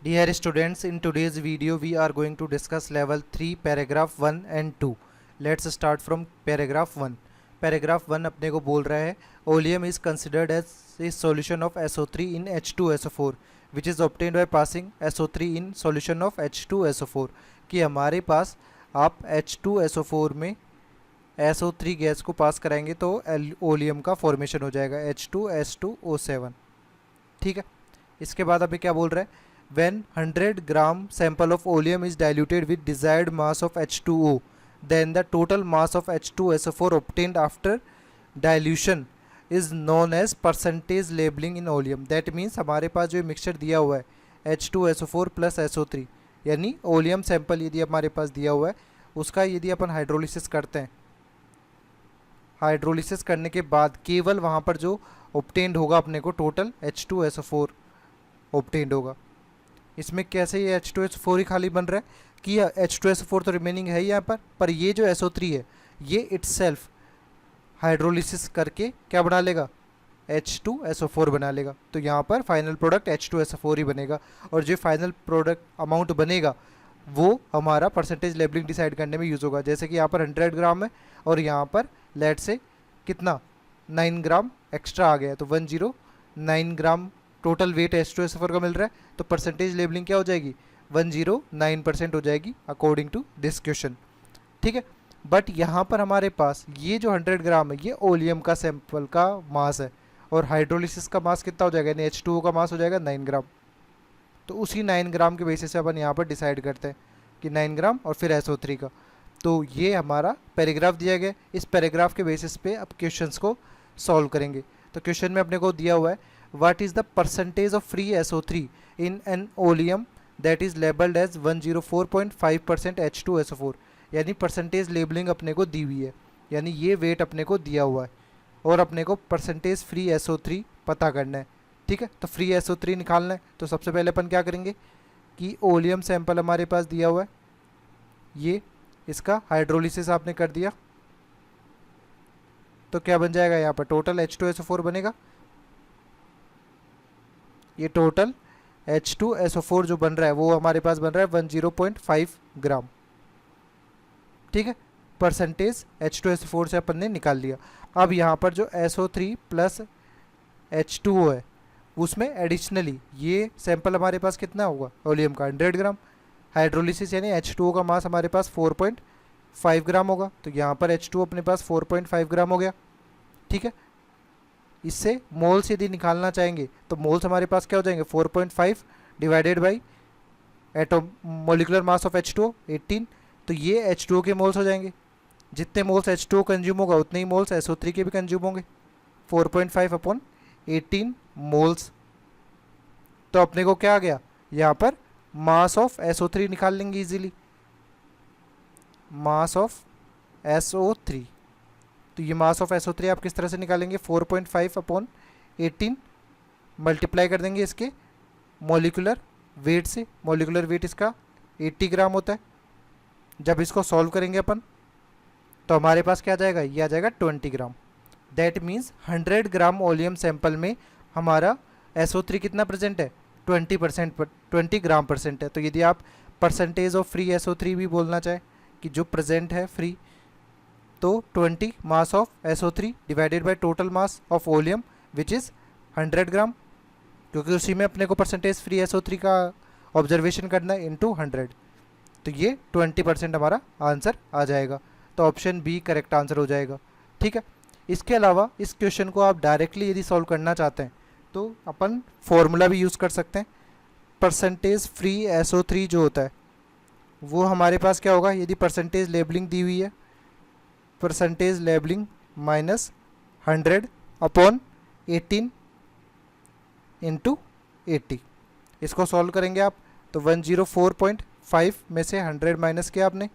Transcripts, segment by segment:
Dear students, in today's video we are going to discuss level 3 paragraph 1 and 2. Let's start from paragraph 1. Paragraph 1 अपने को बोल रहा है oleum is considered as a solution of SO3 in H2SO4 which is obtained by passing SO3 in solution of H2SO4 कि हमारे पास आप H2SO4 में SO3 gas को पास कराएंगे तो ओलियम का फॉर्मेशन हो जाएगा H2S2O7. ठीक है, इसके बाद अभी क्या बोल रहा है when 100 gram sample of oleum is diluted with desired mass of H2O, then the total mass of H2SO4 obtained after dilution is known as percentage labeling in oleum. That means हमारे पास जो मिक्सचर दिया हुआ है H2SO4 plus SO3 यानी oleum sample यदि हमारे पास दिया हुआ है उसका यदि अपन हाइड्रोलिसिस करते हैं, हाइड्रोलिसिस करने के बाद केवल वहाँ पर जो ऑब्टेन्ड होगा अपने को टोटल H2SO4 ऑब्टेन्ड होगा. इसमें कैसे ये H2SO4 ही खाली बन रहा है कि H2SO4 तो रिमेनिंग है यहाँ पर ये जो SO3 है ये इटसेल्फ हाइड्रोलिसिस करके क्या बना लेगा H2SO4 बना लेगा. तो यहाँ पर फाइनल प्रोडक्ट H2SO4 ही बनेगा और जो फाइनल प्रोडक्ट अमाउंट बनेगा वो हमारा परसेंटेज लेबलिंग डिसाइड करने में यूज़ होगा. जैसे कि यहाँ पर 100 ग्राम है और यहाँ पर लेट से कितना 9 ग्राम एक्स्ट्रा आ गया तो 109 ग्राम टोटल वेट H2SO4 का मिल रहा है तो परसेंटेज लेबलिंग क्या हो जाएगी 109% हो जाएगी अकॉर्डिंग टू दिस क्वेश्चन. ठीक है, बट यहाँ पर हमारे पास ये जो 100 ग्राम है ये ओलियम का सैंपल का मास है और हाइड्रोलिसिस का मास कितना हो जाएगा यानी H2O का मास हो जाएगा 9 ग्राम. तो उसी 9 ग्राम के बेसिस से अपन यहाँ पर डिसाइड करते हैं कि 9 ग्राम और फिर SO3 का. तो ये हमारा पैराग्राफ दिया गया, इस पैराग्राफ के बेसिस पे अब क्वेश्चंस को सॉल्व करेंगे. तो क्वेश्चन में अपने को दिया हुआ है what is the percentage of free SO3 in an oleum that is labeled as 104.5% H2SO4 यानी परसेंटेज लेबलिंग अपने को दी हुई है यानी ये वेट अपने को दिया हुआ है और अपने को परसेंटेज फ्री SO3 पता करना है. ठीक है, तो फ्री SO3 निकालना है तो सबसे पहले अपन क्या करेंगे कि ओलियम सैंपल हमारे पास दिया हुआ है, ये इसका हाइड्रोलिसिस आपने कर दिया तो क्या बन जाएगा यहाँ पर टोटल H2SO4 बनेगा. ये टोटल H2SO4 जो बन रहा है वो हमारे पास बन रहा है 10.5 ग्राम. ठीक है, परसेंटेज H2SO4 से अपन ने निकाल लिया. अब यहाँ पर जो SO3 प्लस H2O है उसमें एडिशनली ये सैंपल हमारे पास कितना होगा ओलियम का 100 ग्राम. हाइड्रोलिसिस यानी H2O का मास हमारे पास 4.5 ग्राम होगा तो यहाँ पर H2O अपने पास 4.5 ग्राम हो गया. ठीक है, इससे मोल्स यदि निकालना चाहेंगे तो मोल्स हमारे पास क्या हो जाएंगे 4.5 divided by atom molecular mass of H2O 18 तो ये H2O के मोल्स हो जाएंगे. जितने मोल्स H2O कंज्यूम होगा उतने ही मोल्स SO3 के भी कंज्यूम होंगे 4.5 अपॉन 18 मोल्स. तो अपने को क्या आ गया यहाँ पर मास ऑफ SO3 निकाल लेंगे इजीली, मास ऑफ SO3. तो ये मास ऑफ SO3 आप किस तरह से निकालेंगे 4.5 अपॉन 18 मल्टीप्लाई कर देंगे इसके मॉलिकुलर वेट से. मॉलिकुलर वेट इसका 80 ग्राम होता है. जब इसको सॉल्व करेंगे अपन तो हमारे पास क्या आ जाएगा ये आ जाएगा 20 gram. That means 100 gram oleum sample में हमारा SO3 कितना प्रेजेंट है 20 ग्राम परसेंट है. तो यदि आप परसेंटेज ऑफ फ्री SO3 भी बोलना चाहें कि जो प्रेजेंट है फ्री तो 20 mass of SO3 divided by total mass of oleum which is 100 ग्राम क्योंकि उसी में अपने को परसेंटेज फ्री SO3 का ऑब्जर्वेशन करना है इनटू 100. तो ये 20% हमारा आंसर आ जाएगा. तो ऑप्शन बी करेक्ट आंसर हो जाएगा. ठीक है, इसके अलावा इस क्वेश्चन को आप डायरेक्टली यदि सॉल्व करना चाहते हैं तो अपन फॉर्मूला भी यूज़ कर सकते हैं. परसेंटेज फ्री SO3 जो होता है वो हमारे पास क्या होगा यदि परसेंटेज लेबलिंग दी हुई है percentage labelling minus 100 upon 18 into 80. इसको सॉल्व करेंगे आप तो 104.5 में से 100 माइनस किया आपने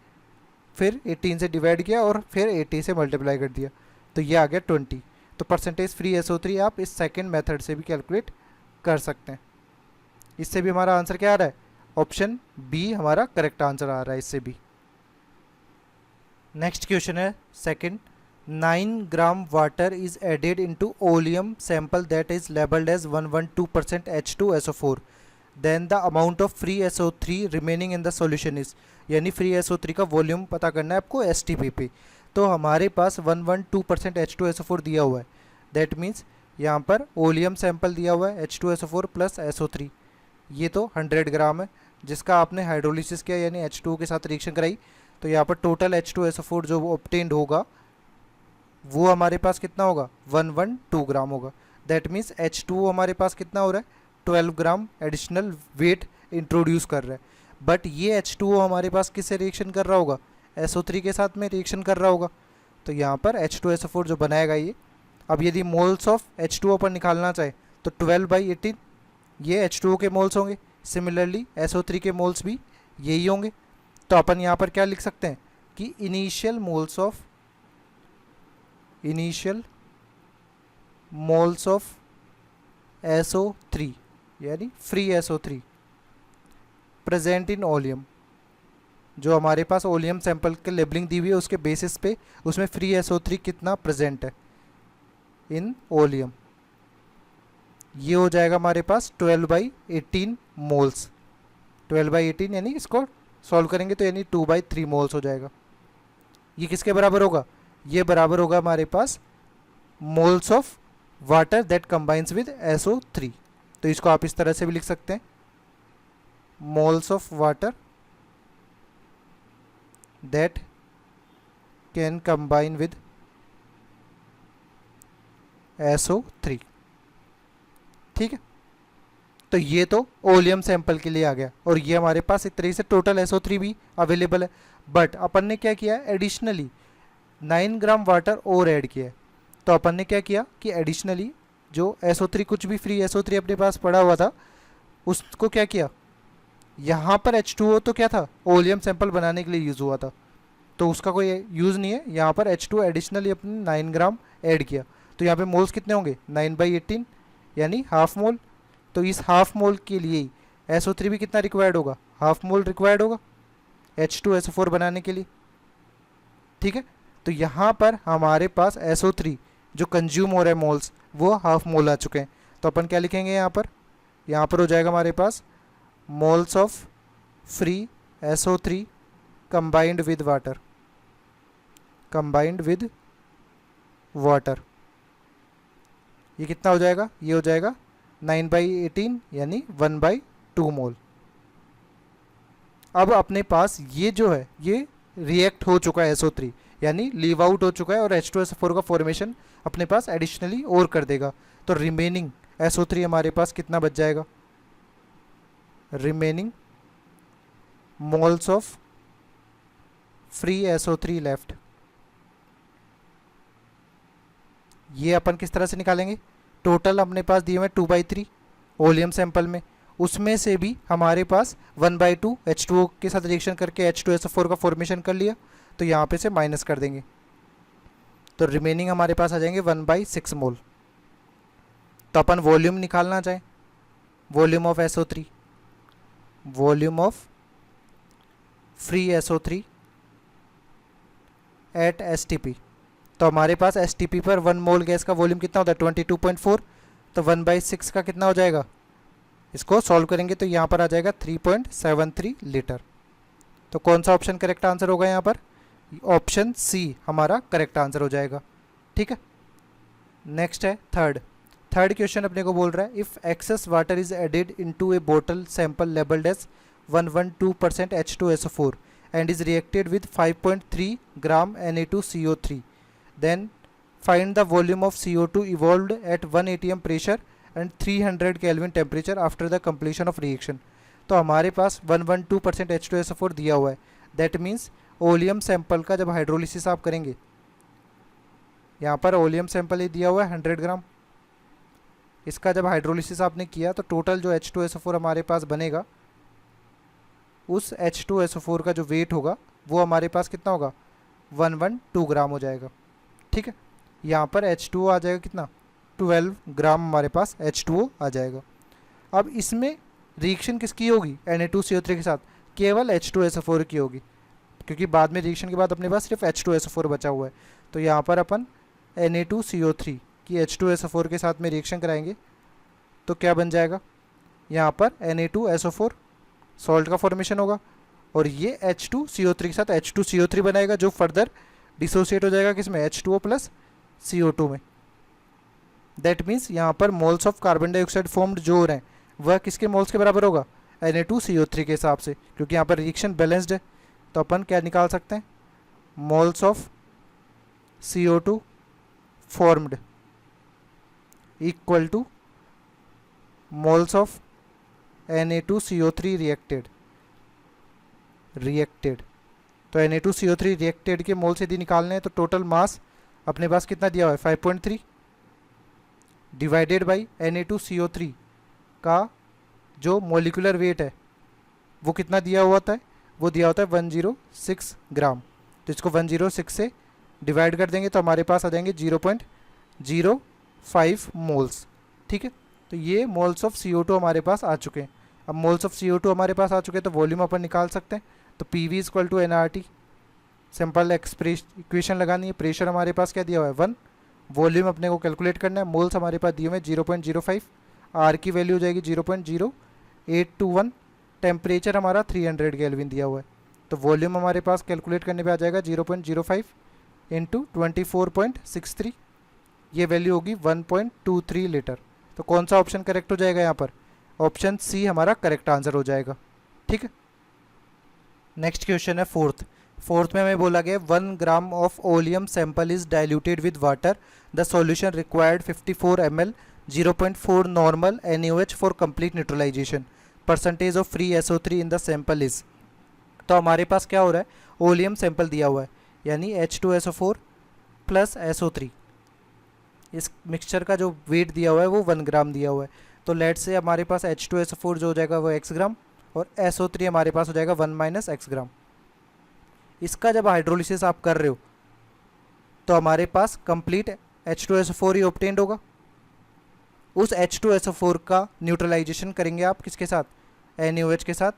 फिर 18 से डिवाइड किया और फिर 80 से मल्टीप्लाई कर दिया तो ये आ गया 20. तो परसेंटेज फ्री SO3 आप इस सेकंड मेथड से भी कैलकुलेट कर सकते हैं. इससे भी हमारा आंसर क्या आ रहा है ऑप्शन बी हमारा करेक्ट आंसर आ रहा है इससे भी. नेक्स्ट क्वेश्चन है second 9 gram water is added into oleum sample that is labeled as 112% H2SO4. Then the amount of free SO3 remaining in the solution is, यानी फ्री SO3 का volume पता करना है आपको STP पे। तो हमारे पास 112% H2SO4 दिया हुआ है, दैट मीन्स यहाँ पर ओलियम सैंपल दिया हुआ है H2SO4 प्लस SO3, ये तो 100 ग्राम है, जिसका आपने हाइड्रोलिसिस किया यानी H2O के साथ रिएक्शन कराई, तो यहाँ पर टोटल H2SO4 जो ऑब्टेन्ड होगा वो हमारे पास कितना होगा, 112 ग्राम होगा। दैट मीन्स H2O हमारे पास कितना हो रहा है, 12 ग्राम एडिशनल वेट इंट्रोड्यूस कर रहा है। बट ये H2O हमारे पास किससे रिएक्शन कर रहा होगा, SO3 के साथ में रिएक्शन कर रहा होगा, तो यहाँ पर H2SO4 जो बनाएगा ये। अब यदि मोल्स ऑफ H2O पर निकालना चाहे तो 12/18 ये H2O के मोल्स होंगे, सिमिलरली SO3 के मोल्स भी यही होंगे। तो अपन यहाँ पर क्या लिख सकते हैं कि इनिशियल मोल्स ऑफ SO3 यानी free SO3 present in oleum, जो हमारे पास ओलियम सैंपल के लेबलिंग दी हुई है उसके बेसिस पे उसमें फ्री SO3 कितना प्रेजेंट है इन ओलियम, ये हो जाएगा हमारे पास 12/18 मोल्स। 12/18 यानी इसको सॉल्व करेंगे तो यानी 2/3 मोल्स हो जाएगा। ये किसके बराबर होगा, ये बराबर होगा हमारे पास moles of water that combines with SO3। तो इसको आप इस तरह से भी लिख सकते हैं, moles of water that can combine with SO3। ठीक है, तो ये तो ओलियम सैंपल के लिए आ गया, और ये हमारे पास एक तरीके से टोटल SO3 भी अवेलेबल है। बट अपन ने क्या किया है, एडिशनली 9 ग्राम वाटर और ऐड किया है। तो अपन ने क्या किया कि एडिशनली जो SO3 कुछ भी फ्री SO3 अपने पास पड़ा हुआ था उसको क्या किया, यहाँ पर H2O तो क्या था, ओलियम सैंपल बनाने के लिए यूज़ हुआ था, तो उसका कोई यूज़ नहीं है। यहाँ पर H2O एडिशनली अपने 9 ग्राम ऐड किया, तो यहाँ पे मोल्स कितने होंगे, 9/18 यानी हाफ मोल। तो इस हाफ मोल के लिए ही SO3 भी कितना रिक्वायर्ड होगा, हाफ मोल रिक्वायर्ड होगा H2SO4 बनाने के लिए। ठीक है, तो यहाँ पर हमारे पास SO3 जो कंज्यूम हो रहा है मोल्स वो हाफ मोल आ चुके हैं। तो अपन क्या लिखेंगे यहाँ पर हो जाएगा हमारे पास moles of free SO3 combined with water, ये कितना हो जाएगा, ये हो जाएगा 9/18 यानी 1/2 मोल। अब अपने पास ये जो है ये रिएक्ट हो चुका है SO3 यानी लीव आउट हो चुका है, और H2SO4 का फॉर्मेशन अपने पास एडिशनली और कर देगा। तो रिमेनिंग SO3 हमारे पास कितना बच जाएगा, remaining moles of free SO3 left, ये अपन किस तरह से निकालेंगे, टोटल अपने पास दिए हुए 2/3 ओलियम सैंपल में, उसमें से भी हमारे पास 1/2 H2O के साथ रिएक्शन करके H2SO4 का फॉर्मेशन कर लिया, तो यहाँ पे से माइनस कर देंगे, तो रिमेनिंग हमारे पास आ जाएंगे 1/6 मोल। तो अपन वॉल्यूम निकालना चाहें, volume of SO3, volume of free SO3 at STP, तो हमारे पास STP पर 1 मोल गैस का वॉल्यूम कितना होता है 22.4, तो 1/6 का कितना हो जाएगा, इसको सॉल्व करेंगे तो यहाँ पर आ जाएगा 3.73 लीटर। तो कौन सा ऑप्शन करेक्ट आंसर होगा यहाँ पर, ऑप्शन सी हमारा करेक्ट आंसर हो जाएगा। ठीक है, नेक्स्ट है थर्ड क्वेश्चन अपने को बोल रहा है if excess water is added into a बोतल sample labelled as 112% H2SO4 and is reacted with 5.3 gram Na2CO3, then find the volume of CO2 evolved at 1 atm pressure and 300 Kelvin temperature after the completion of reaction। तो हमारे पास 112% H2SO4 दिया हुआ है, that means oleum sample का जब hydrolysis आप करेंगे, यहाँ पर ओलियम सैंपल ही दिया हुआ है 100 ग्राम, इसका जब हाइड्रोलिसिस आपने किया तो टोटल जो H2SO4 हमारे पास बनेगा उस H2SO4 का जो वेट होगा वो हमारे पास कितना होगा 112 ग्राम हो जाएगा। ठीक है, यहाँ पर H2O आ जाएगा कितना 12 ग्राम हमारे पास H2O आ जाएगा। अब इसमें रिएक्शन किसकी होगी Na2CO3 के साथ, केवल H2SO4 की होगी, क्योंकि बाद में रिएक्शन के बाद अपने पास सिर्फ H2SO4 बचा हुआ है। तो यहाँ पर अपन Na2CO3 की H2SO4 के साथ में रिएक्शन कराएंगे तो क्या बन जाएगा यहाँ पर Na2SO4 सॉल्ट का फॉर्मेशन होगा, और ये H2CO3 के साथ H2CO3 बनाएगा, जो फर्दर डिसोसिएट हो जाएगा किसमें, H2O प्लस CO2 में। दैट मीन्स यहाँ पर moles of carbon dioxide formed जो हो रहे हैं वह किसके मोल्स के बराबर होगा, Na2CO3 के हिसाब से, क्योंकि यहाँ पर रिएक्शन बैलेंस्ड है। तो अपन क्या निकाल सकते हैं, moles of CO2 formed equal two moles of Na2CO3 reacted. तो Na2CO3 रिएक्टेड के मोल्स यदि निकालने हैं तो टोटल मास अपने पास कितना दिया हुआ है, 5.3 डिवाइडेड बाई Na2CO3 का जो मोलिकुलर वेट है वो कितना दिया हुआ होता है, वो दिया होता है 106 ग्राम। तो इसको 106 से डिवाइड कर देंगे तो हमारे पास आ जाएंगे 0.05 मोल्स। ठीक है, तो ये मोल्स ऑफ CO2 हमारे पास आ चुके हैं। अब मोल्स ऑफ CO2 हमारे पास आ चुके हैं तो वॉल्यूम अपन निकाल सकते हैं। तो PV equal to NRT, simple equation लगानी है। प्रेशर हमारे पास क्या दिया हुआ है 1, वॉल्यूम अपने को कैलकुलेट करना है, मोल्स हमारे पास दिए हुए हैं 0.05, R की वैल्यू हो जाएगी 0.0821, टेम्परेचर हमारा 300 केल्विन दिया हुआ है। तो वॉल्यूम हमारे पास कैलकुलेट करने पे आ जाएगा 0.05 इंटू 24.63, ये वैल्यू होगी 1.23 लीटर। तो कौन सा ऑप्शन करेक्ट हो जाएगा यहाँ पर, ऑप्शन सी हमारा करेक्ट आंसर हो जाएगा। ठीक है, नेक्स्ट क्वेश्चन है फोर्थ में हमें बोला गया 1 gram of oleum sample is diluted with water, the solution required 54 ml, 0.4 normal NaOH for complete neutralisation, percentage of free SO3 in the sample is. तो हमारे पास क्या हो रहा है, ओलियम सैंपल दिया हुआ है, यानी H2SO4 प्लस SO3, इस मिक्सचर का जो वेट दिया हुआ है वो 1 ग्राम दिया हुआ है। तो लेट से हमारे पास H2SO4 जो हो जाएगा वो x ग्राम, और SO3 हमारे पास हो जाएगा 1 माइनस x ग्राम। इसका जब हाइड्रोलिसिस आप कर रहे हो तो हमारे पास कंप्लीट H2SO4 ही ऑब्टेन्ड होगा। उस H2SO4 का न्यूट्रलाइजेशन करेंगे आप किसके साथ, NaOH के साथ,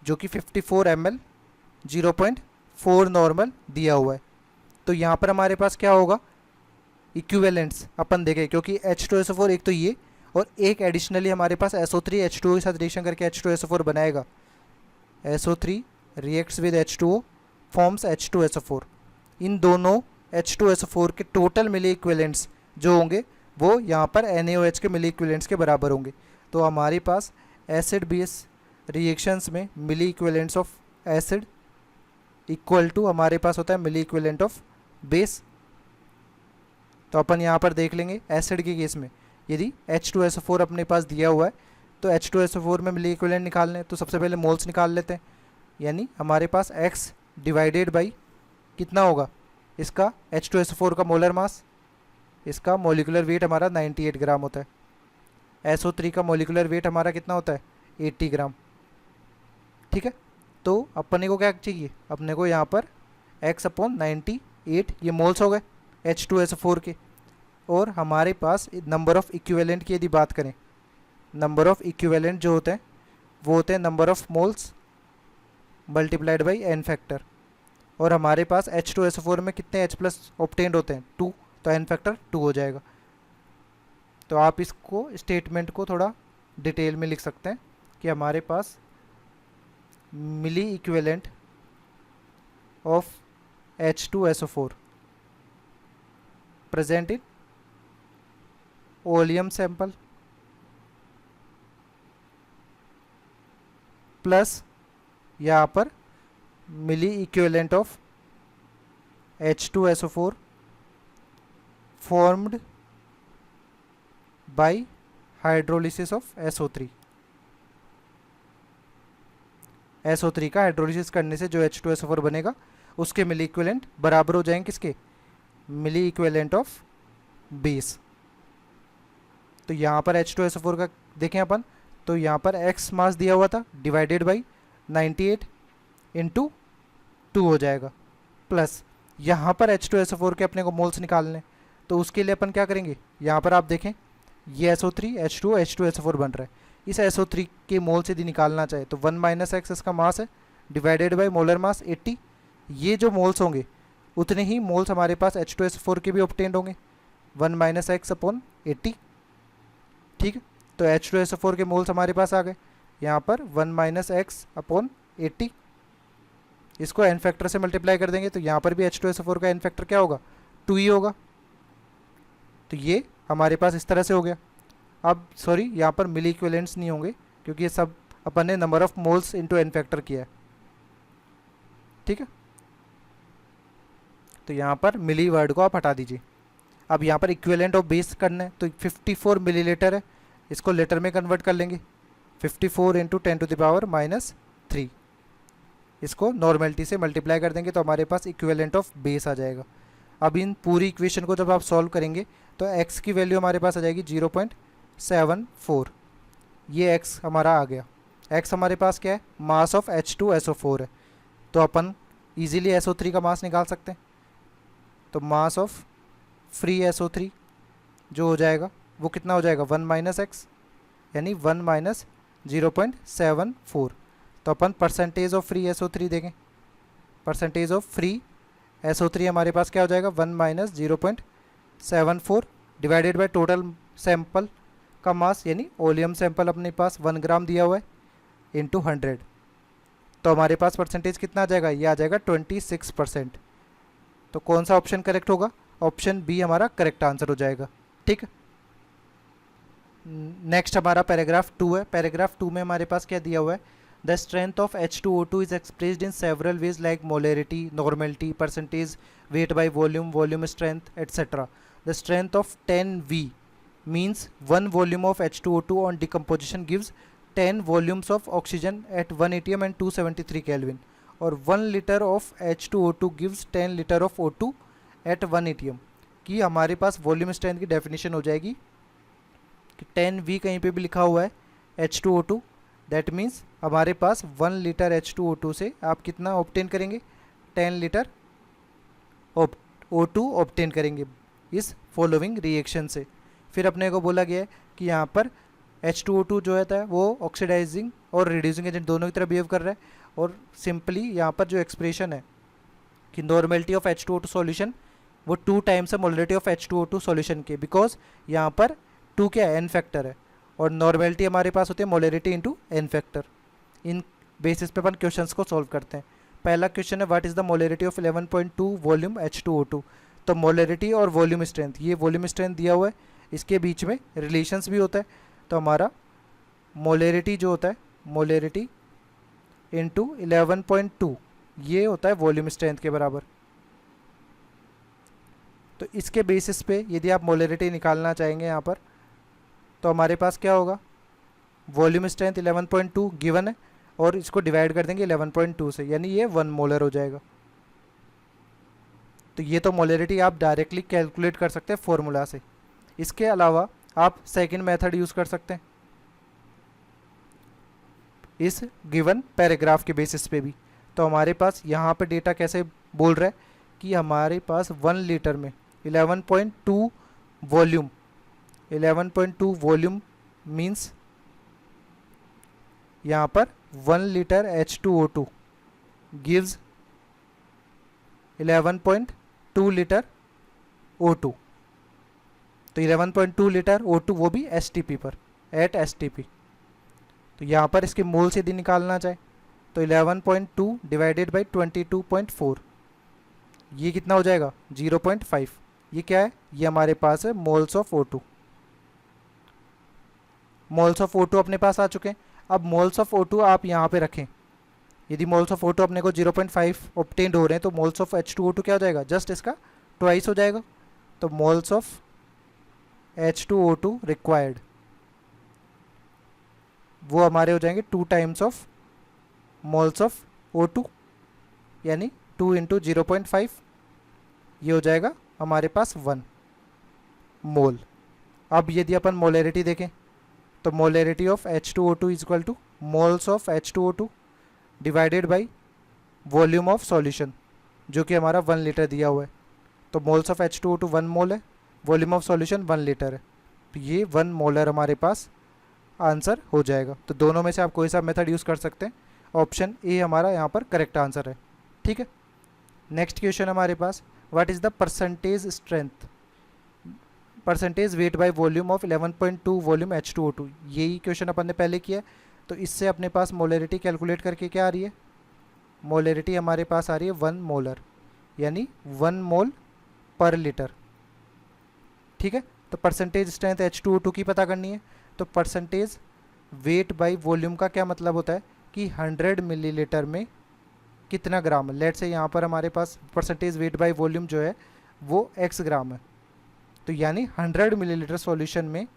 जो कि 54 ml 0.4 नॉर्मल दिया हुआ है। तो यहाँ पर हमारे पास क्या होगा, इक्विवेलेंट्स अपन देखें, क्योंकि H2SO4 एक तो ये, और एक एडिशनली हमारे पास SO3 H2O के साथ रिएक्शन करके H2SO4 बनाएगा। SO3 reacts with H2O forms H2SO4। इन दोनों H2SO4 के टोटल मिली इक्विवेलेंट्स जो होंगे वो यहाँ पर NaOH के मिली इक्विवेलेंट्स के बराबर होंगे। तो हमारे पास एसिड बेस रिएक्शंस में milli equivalents of acid equal to हमारे पास होता है मिली इक्विवेलेंट ऑफ बेस। तो अपन यहाँ पर देख लेंगे एसिड के केस में यदि H2SO4 अपने पास दिया हुआ है तो H2SO4 में मिली इक्विवेलेंट निकालने हैं। तो सबसे पहले मोल्स निकाल लेते हैं, यानी हमारे पास x डिवाइडेड बाई कितना होगा, इसका H2SO4 का मोलर मास, इसका मोलिकुलर वेट हमारा 98 ग्राम होता है। SO3 का मोलिकुलर वेट हमारा कितना होता है 80 ग्राम। ठीक है, तो अपने को क्या चाहिए, अपने को यहाँ पर x/98 ये मोल्स हो गए H2SO4 के, और हमारे पास नंबर ऑफ़ इक्विवेलेंट की यदि बात करें, नंबर ऑफ़ इक्विवेलेंट जो होते हैं वो होते हैं number of moles multiplied by n factor, और हमारे पास H2SO4 में कितने H प्लस ऑब्टेन्ड होते हैं 2, तो n फैक्टर 2 हो जाएगा। तो आप इसको स्टेटमेंट को थोड़ा डिटेल में लिख सकते हैं कि हमारे पास milli equivalent of H2SO4 present in oleum sample plus यहाँ पर milli equivalent of H2SO4 formed by hydrolysis of SO3। SO3 का हाइड्रोलिसिस करने से जो H2SO4 बनेगा उसके मिली इक्विवेलेंट बराबर हो जाएंगे किसके, मिली इक्विवेलेंट ऑफ बेस। तो यहाँ पर H2SO4 का देखें अपन, तो यहाँ पर x मास दिया हुआ था डिवाइडेड बाई 98 इंटू 2 हो जाएगा, प्लस यहाँ पर H2SO4 के अपने को मोल्स निकालने, तो उसके लिए अपन क्या करेंगे, यहाँ पर आप देखें ये SO3 H2O H2SO4 बन रहा है, इस SO3 के मोल्स यदि निकालना चाहे तो 1 माइनस एक्स इसका मास है डिवाइडेड बाई मोलर मास 80, ये जो मोल्स होंगे उतने ही मोल्स हमारे पास H2SO4 के भी ऑब्टेन्ड होंगे 1 माइनस एक्स अपॉन 80। ठीक है, तो H2SO4 के मोल्स हमारे पास आ गए यहाँ पर 1 - x/80। इसको n फैक्टर से मल्टीप्लाई कर देंगे तो यहाँ पर भी H2SO4 का n फैक्टर क्या होगा, 2 ही होगा। तो ये हमारे पास इस तरह से हो गया। अब सॉरी, यहाँ पर मिली इक्विवेलेंट्स नहीं होंगे क्योंकि ये सब अपन ने number of moles into n factor किया है, ठीक है। तो यहाँ पर मिली वर्ड को आप हटा दीजिए। अब यहाँ पर इक्विवेलेंट ऑफ बेस करना है तो 54 मिलीलीटर है, इसको लीटर में कन्वर्ट कर लेंगे। 54 × 10⁻³ इसको नॉर्मेलिटी से मल्टीप्लाई कर देंगे तो हमारे पास इक्विवेलेंट ऑफ बेस आ जाएगा। अब इन पूरी इक्वेशन को जब आप सॉल्व करेंगे तो x की वैल्यू हमारे पास आ जाएगी 0.74। ये x हमारा आ गया। x हमारे पास क्या है, मास ऑफ H2SO4 है, तो अपन इजीली SO3 का मास निकाल सकते हैं। तो मास ऑफ फ्री SO3 जो हो जाएगा वो कितना हो जाएगा, 1 - x, यानी 1 - 0.74। तो अपन परसेंटेज ऑफ फ्री SO3 देखें। परसेंटेज ऑफ फ्री SO3 हमारे पास क्या हो जाएगा, 1 - 0.74 डिवाइडेड बाय टोटल सैंपल का मास, यानी ओलियम सैंपल अपने पास 1 ग्राम दिया हुआ है, इंटू 100। तो हमारे पास परसेंटेज कितना आ जाएगा, ये आ जाएगा 26%। तो कौन सा ऑप्शन करेक्ट होगा, ऑप्शन बी हमारा करेक्ट आंसर हो जाएगा, ठीक है। नेक्स्ट हमारा पैराग्राफ 2 है। पैराग्राफ 2 में हमारे पास क्या दिया हुआ है, the strength of H2O2 is expressed in several ways like molarity, normality, percentage, weight by volume, volume strength, etcetera. The strength of 10V means 1 volume of H2O2 on decomposition gives 10 volumes of oxygen at 1 atm and 273 Kelvin, और 1 liter of H2O2 gives 10 liter of O2 at 1 atm। कि हमारे पास volume strength की definition हो जाएगी कि 10V कहीं पे भी लिखा हुआ है H2O2, दैट मीन्स हमारे पास 1 लीटर H2O2 से आप कितना ऑब्टेन करेंगे, 10 लीटर O2 ऑब्टेन करेंगे इस फॉलोइंग रिएक्शन से। फिर अपने को बोला गया है कि यहाँ पर H2O2 जो है वो ऑक्सीडाइजिंग और रिड्यूसिंग एजेंट दोनों की तरह बिहेव कर रहा है, और सिंपली यहाँ पर जो एक्सप्रेशन है कि नॉर्मेलिटी ऑफ H2O2 सॉल्यूशन वो 2 टाइम्स है मोलरिटी ऑफ H2O2 सॉल्यूशन के, बिकॉज यहाँ पर 2 क्या है, n फैक्टर है, और नॉर्मेलिटी हमारे पास होती है मोलरिटी इंटू n फैक्टर। इन बेसिस पे अपन क्वेश्चंस को सॉल्व करते हैं। पहला क्वेश्चन है what is the molarity of 11.2 volume H2O2। तो मोलरिटी और वॉल्यूम स्ट्रेंथ, ये वॉल्यूम स्ट्रेंथ दिया हुआ है, इसके बीच में रिलेशंस भी होता है। तो हमारा मोलरिटी जो होता है, मोलरिटी इंटू 11.2 ये होता है वॉल्यूम स्ट्रेंथ के बराबर। तो इसके बेसिस पे यदि आप मोलरिटी निकालना चाहेंगे यहाँ पर तो हमारे पास क्या होगा, वॉल्यूम स्ट्रेंथ 11.2 गिवन है और इसको डिवाइड कर देंगे 11.2 से, यानी ये 1 मोलर हो जाएगा। तो ये तो मोलरिटी आप डायरेक्टली कैलकुलेट कर सकते हैं फॉर्मूला से। इसके अलावा आप सेकंड मेथड यूज़ कर सकते हैं इस गिवन पैराग्राफ के बेसिस पे भी। तो हमारे पास यहाँ पे डेटा कैसे बोल रहा है कि हमारे पास 1 लीटर में 11.2 वॉल्यूम, 11.2 वॉल्यूम मीन्स यहाँ पर 1 litre H2O2 gives 11.2 litre O2। तो 11.2 लीटर O2 वो भी STP पर, एट STP। तो यहाँ पर इसके मोल्स यदि निकालना चाहे तो 11.2 डिवाइडेड बाई 22.4 ये कितना हो जाएगा, 0.5। ये क्या है, ये हमारे पास है moles of O2। Moles of O2 अपने पास आ चुके हैं। अब मोल्स ऑफ O2 आप यहाँ पे रखें। यदि मोल्स ऑफ O2 अपने को 0.5 ऑब्टेन्ड हो रहे हैं तो मोल्स ऑफ H2O2 क्या हो जाएगा, जस्ट इसका ट्वाइस हो जाएगा। तो मोल्स ऑफ H2O2 रिक्वायर्ड वो हमारे हो जाएंगे 2 times of moles of O2, यानी 2 × 0.5 ये हो जाएगा हमारे पास 1 मोल। अब यदि अपन मोलरिटी देखें तो molarity of H2O2 is equal two moles of H2O2 divided by volume of solution, जो कि हमारा 1 लीटर दिया हुआ है। तो मोल्स ऑफ H2O2 1 मोल है, वॉल्यूम ऑफ सॉल्यूशन 1 लीटर है, तो ये 1 मोलर हमारे पास आंसर हो जाएगा। तो दोनों में से आप कोई सा मेथड यूज़ कर सकते हैं। ऑप्शन ए हमारा यहाँ पर करेक्ट आंसर है, ठीक है। नेक्स्ट क्वेश्चन हमारे पास what is the percentage strength percentage weight by volume of 11.2 volume H2O2। यही क्वेश्चन अपन ने पहले किया है। तो इससे अपने पास मोलरिटी कैलकुलेट करके क्या आ रही है, मोलरिटी हमारे पास आ रही है 1 मोलर, यानी 1 मोल पर लीटर। ठीक है, तो परसेंटेज स्ट्रेंथ H2O2 की पता करनी है। तो परसेंटेज वेट बाय वॉल्यूम का क्या मतलब होता है कि 100 मिलीलीटर में कितना ग्राम है। लेट से यहाँ पर हमारे पास परसेंटेज वेट बाय वॉल्यूम जो है वो x ग्राम है, तो यानी 100 मिलीलीटर सॉल्यूशन में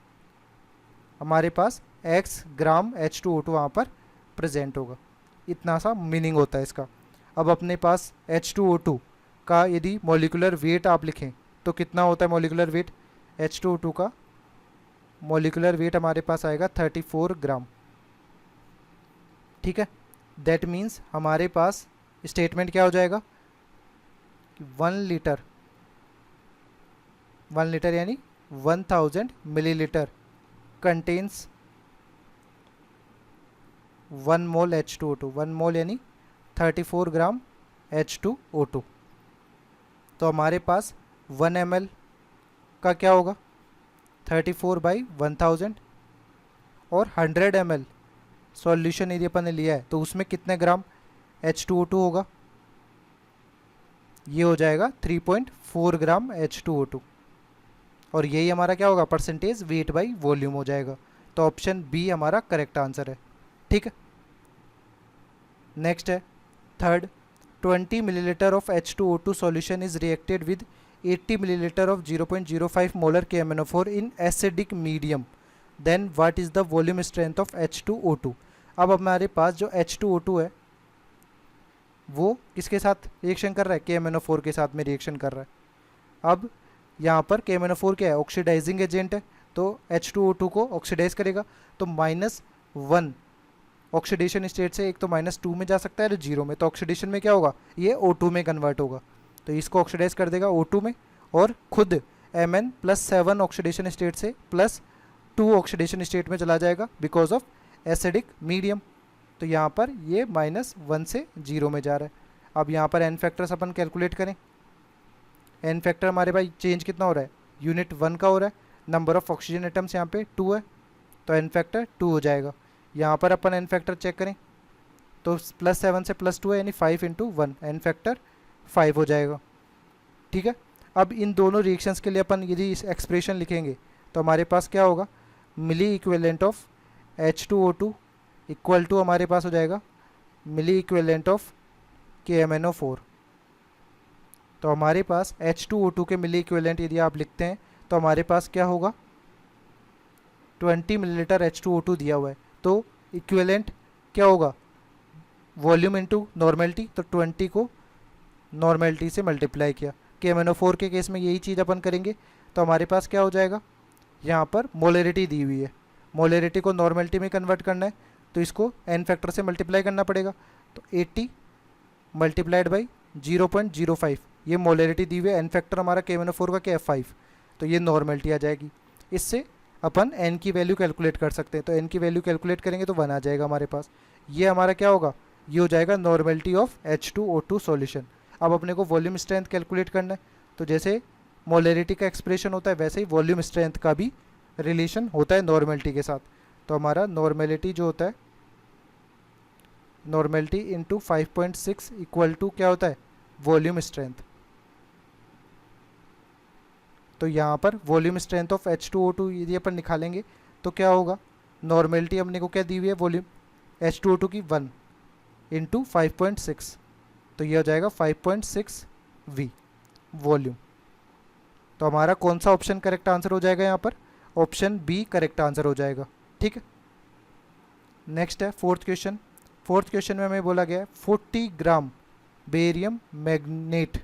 हमारे पास x ग्राम H2O2 वहाँ पर प्रेजेंट होगा। इतना सा मीनिंग होता है इसका। अब अपने पास H2O2 का यदि मॉलिक्यूलर वेट आप लिखें तो कितना होता है मॉलिक्यूलर वेट, H2O2 का मॉलिक्यूलर वेट हमारे पास आएगा 34 ग्राम। ठीक है, दैट मीन्स हमारे पास स्टेटमेंट क्या हो जाएगा, 1 लीटर यानी 1000 मिलीलीटर कंटेन्स 1 मोल H2O2। 1 मोल यानी 34 ग्राम H2O2। तो हमारे पास 1 ml का क्या होगा, 34/1000, और 100 ml सॉल्यूशन यदि अपन ने लिया है तो उसमें कितने ग्राम H2O2 होगा, ये हो जाएगा 3.4 ग्राम H2O2, और यही हमारा क्या होगा, परसेंटेज वेट बाय वॉल्यूम हो जाएगा। तो ऑप्शन बी हमारा करेक्ट आंसर है। ठीक है, नेक्स्ट है third, 20 millilitre of H2O2 solution is reacted with 80 millilitre of 0.05 molar KMnO4 in acidic medium, then what is the volume strength of H2O2। अब हमारे पास जो H2O2 है वो किसके साथ रिएक्शन कर रहा है, KMnO4 के साथ में रिएक्शन कर रहा है। अब यहाँ पर KMnO4 क्या है, ऑक्सीडाइजिंग एजेंट है, तो H2O2 को ऑक्सीडाइज करेगा। तो -1 ऑक्सीडेशन स्टेट से एक तो -2 में जा सकता है, 0 में, तो ऑक्सीडेशन में क्या होगा, ये O2 में कन्वर्ट होगा, तो इसको ऑक्सीडाइज कर देगा O2 में, और खुद Mn+7 ऑक्सीडेशन स्टेट से +2 ऑक्सीडेशन स्टेट में चला जाएगा बिकॉज ऑफ एसिडिक मीडियम। तो यहाँ पर ये -1 से 0 में जा रहा है। अब यहाँ पर एन फैक्टर्स अपन कैलकुलेट करें। एन फैक्टर हमारे भाई चेंज कितना हो रहा है, यूनिट 1 का हो रहा है, नंबर ऑफ ऑक्सीजन एटम्स यहाँ पे 2 है, तो एन फैक्टर 2 हो जाएगा। यहाँ पर अपन एन फैक्टर चेक करें तो +7 से +2 है, यानी 5 × 1, एन फैक्टर 5 हो जाएगा। ठीक है, अब इन दोनों रिएक्शंस के लिए अपन यदि इस एक्सप्रेशन लिखेंगे तो हमारे पास क्या होगा, milli equivalent of H2O2 equal to हमारे पास हो जाएगा मिली इक्विवेलेंट ऑफ KMnO4। तो हमारे पास H2O2 के मिली इक्विवेलेंट यदि आप लिखते हैं तो हमारे पास क्या होगा, 20 मिलीलीटर H2O2 दिया हुआ है, तो इक्विवेलेंट क्या होगा, वॉल्यूम इनटू नॉर्मेलिटी, तो 20 को नॉर्मेलिटी से मल्टीप्लाई किया। KMnO4 के केस में यही चीज़ अपन करेंगे, तो हमारे पास क्या हो जाएगा, यहाँ पर मोलरिटी दी हुई है, मोलरिटी को नॉर्मेलिटी में कन्वर्ट करना है, तो इसको एन फैक्टर से मल्टीप्लाई करना पड़ेगा। तो 80 मल्टीप्लाइड बाई 0.05, ये मोलरिटी दी हुई है, एन फैक्टर हमारा KMnO4 का क्या है 5, तो ये नॉर्मेलिटी आ जाएगी। इससे अपन एन की वैल्यू कैलकुलेट कर सकते हैं, तो एन की वैल्यू कैलकुलेट करेंगे तो 1 आ जाएगा हमारे पास। ये हमारा क्या होगा, ये हो जाएगा नॉर्मेलिटी ऑफ H2O2 सॉल्यूशन। अब अपने को वॉल्यूम स्ट्रेंथ कैलकुलेट करना है, तो जैसे मोलरिटी का एक्सप्रेशन होता है वैसे ही वॉल्यूम स्ट्रेंथ का भी रिलेशन होता है नॉर्मेलिटी के साथ। तो हमारा नॉर्मेलिटी जो होता है, नॉर्मेलिटी इंटू 5.6 इक्वल टू क्या होता है, वॉल्यूम स्ट्रेंथ। तो यहाँ पर वॉल्यूम स्ट्रेंथ ऑफ H2O2 यदि अपन निकालेंगे तो क्या होगा, नॉर्मेलिटी हमने को क्या दी हुई है, वॉल्यूम H2O2 की 1 इंटू 5.6, तो ये हो जाएगा 5.6 V वॉल्यूम। तो हमारा कौन सा ऑप्शन करेक्ट आंसर हो जाएगा, यहाँ पर ऑप्शन बी करेक्ट आंसर हो जाएगा। ठीक है, नेक्स्ट है फोर्थ क्वेश्चन। फोर्थ क्वेश्चन में हमें बोला गया है 40 ग्राम बेरियम मैग्नेट,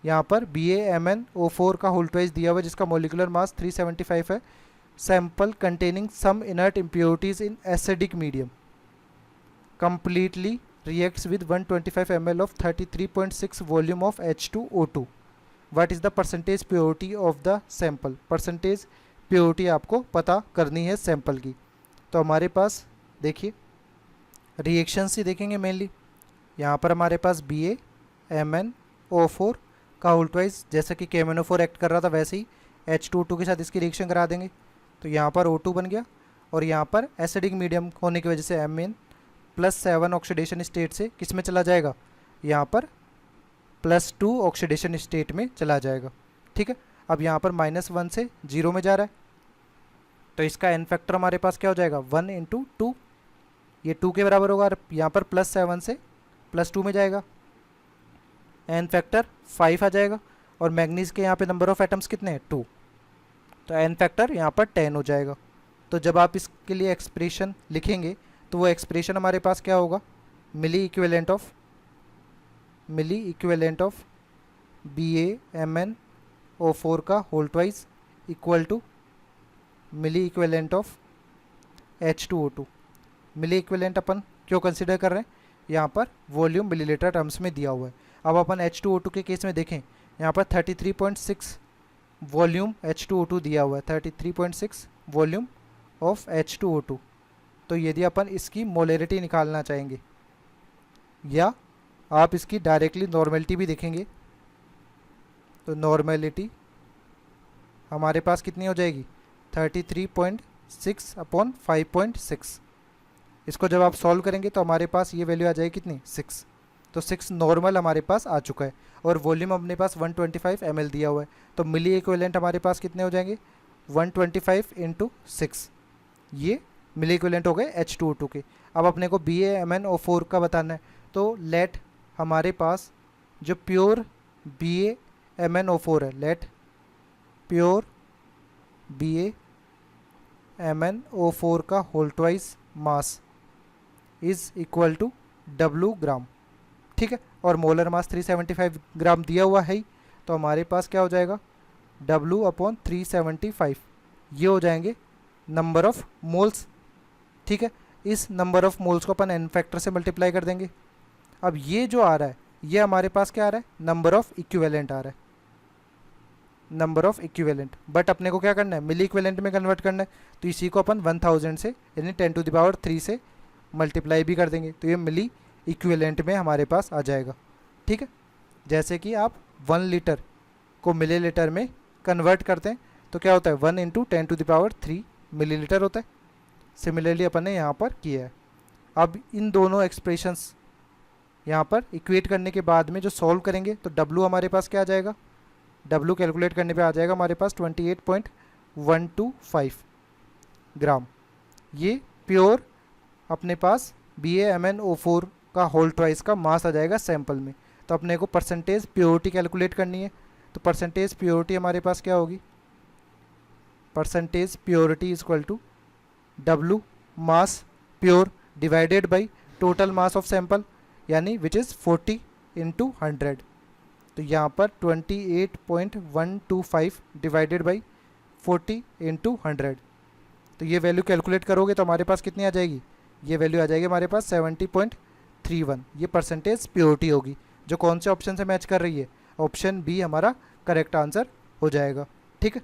यहाँ पर BaMnO4 का होल ट्वाइस दिया हुआ है जिसका मोलिकुलर मास 375 है, sample containing some inert impurities in acidic medium completely reacts with 125 ml of 33.6 volume of H2O2. What is the percentage purity of the sample? Percentage purity आपको पता करनी है सैंपल की। तो हमारे पास देखिए रिएक्शंस ही देखेंगे मेनली। यहाँ पर हमारे पास BaMnO4 का होल ट्वाइस, जैसा कि KMnO4 एक्ट कर रहा था वैसे ही H2O2 के साथ इसकी रिएक्शन करा देंगे तो यहाँ पर O2 बन गया, और यहाँ पर एसिडिक मीडियम होने की वजह से Mn+7 ऑक्सीडेशन स्टेट से किस में चला जाएगा, यहाँ पर +2 ऑक्सीडेशन स्टेट में चला जाएगा। ठीक है, अब यहाँ पर -1 से 0 में जा रहा है, तो इसका एन फैक्टर हमारे पास क्या हो जाएगा, 1 × 2, ये 2 के बराबर होगा, और यहाँ पर +7 से +2 में जाएगा, एन फैक्टर 5 आ जाएगा, और मैग्नीज के यहाँ पे नंबर ऑफ एटम्स कितने हैं, 2, तो एन फैक्टर यहाँ पर 10 हो जाएगा। तो जब आप इसके लिए एक्सप्रेशन लिखेंगे तो वो एक्सप्रेशन हमारे पास क्या होगा, मिली इक्विवेलेंट ऑफ BaMnO4 का whole twice equal to milli equivalent of H2O2। Milli equivalent अपन क्यों कंसिडर कर रहे हैं, यहाँ पर वॉल्यूम मिलीलीटर टर्म्स में दिया हुआ है। अब अपन H2O2 के केस में देखें, यहाँ पर 33.6 वॉल्यूम H2O2 दिया हुआ है, 33.6 वॉल्यूम ऑफ H2O2। तो यदि अपन इसकी मोलरिटी निकालना चाहेंगे या आप इसकी डायरेक्टली नॉर्मेलिटी भी देखेंगे, तो नॉर्मेलिटी हमारे पास कितनी हो जाएगी, 33.6/5.6। इसको जब आप सॉल्व करेंगे तो हमारे पास ये वैल्यू आ जाएगी कितनी, 6। तो 6 नॉर्मल हमारे पास आ चुका है, और वॉल्यूम अपने पास 125 ml दिया हुआ है, तो मिली इक्विवेलेंट हमारे पास कितने हो जाएंगे, 125 × 6, ये मिली इक्विवेलेंट हो गए H2O2 के। अब अपने को BaMnO4 का बताना है, तो लेट हमारे पास जो प्योर BaMnO4 है, लेट प्योर BaMnO4 का whole twice mass is equal to W gram. ठीक है, और मोलर मास 375 ग्राम दिया हुआ है ही, तो हमारे पास क्या हो जाएगा, W/375, ये हो जाएंगे नंबर ऑफ मोल्स। ठीक है, इस नंबर ऑफ मोल्स को अपन एन फैक्टर से मल्टीप्लाई कर देंगे। अब ये जो आ रहा है, ये हमारे पास क्या आ रहा है, नंबर ऑफ इक्विवेलेंट आ रहा है, नंबर ऑफ इक्विवेलेंट। बट अपने को क्या करना है, मिली इक्विवेलेंट में कन्वर्ट करना है, तो इसी को अपन 1000 से यानी 10⁻³ से मल्टीप्लाई भी कर देंगे, तो ये मिली इक्विवेलेंट में हमारे पास आ जाएगा। ठीक है, जैसे कि आप 1 लीटर को मिलीलीटर में कन्वर्ट करते हैं तो क्या होता है, 1 × 10⁻³ मिलीलीटर होता है। सिमिलरली अपन ने यहाँ पर किया है। अब इन दोनों एक्सप्रेशंस यहाँ पर इक्वेट करने के बाद में जो सॉल्व करेंगे तो W हमारे पास क्या आ जाएगा, W कैलकुलेट करने पे आ जाएगा हमारे पास 28.125 ग्राम। ये प्योर अपने पास BaMnO4 का होल ट्वाइस का मास आ जाएगा सैंपल में। तो अपने को परसेंटेज प्योरिटी कैलकुलेट करनी है, तो परसेंटेज प्योरिटी हमारे पास क्या होगी, percentage purity is equal to W mass pure divided by total mass of sample, यानी विच इज़ 40 × 100। तो यहाँ पर 28.125 डिवाइडेड बाई 40 × 100, तो ये वैल्यू कैलकुलेट करोगे तो हमारे पास कितनी आ जाएगी, ये वैल्यू आ जाएगी हमारे पास 70.31। ये परसेंटेज प्योरिटी होगी, जो कौन से ऑप्शन से मैच कर रही है, ऑप्शन बी हमारा करेक्ट आंसर हो जाएगा। ठीक है।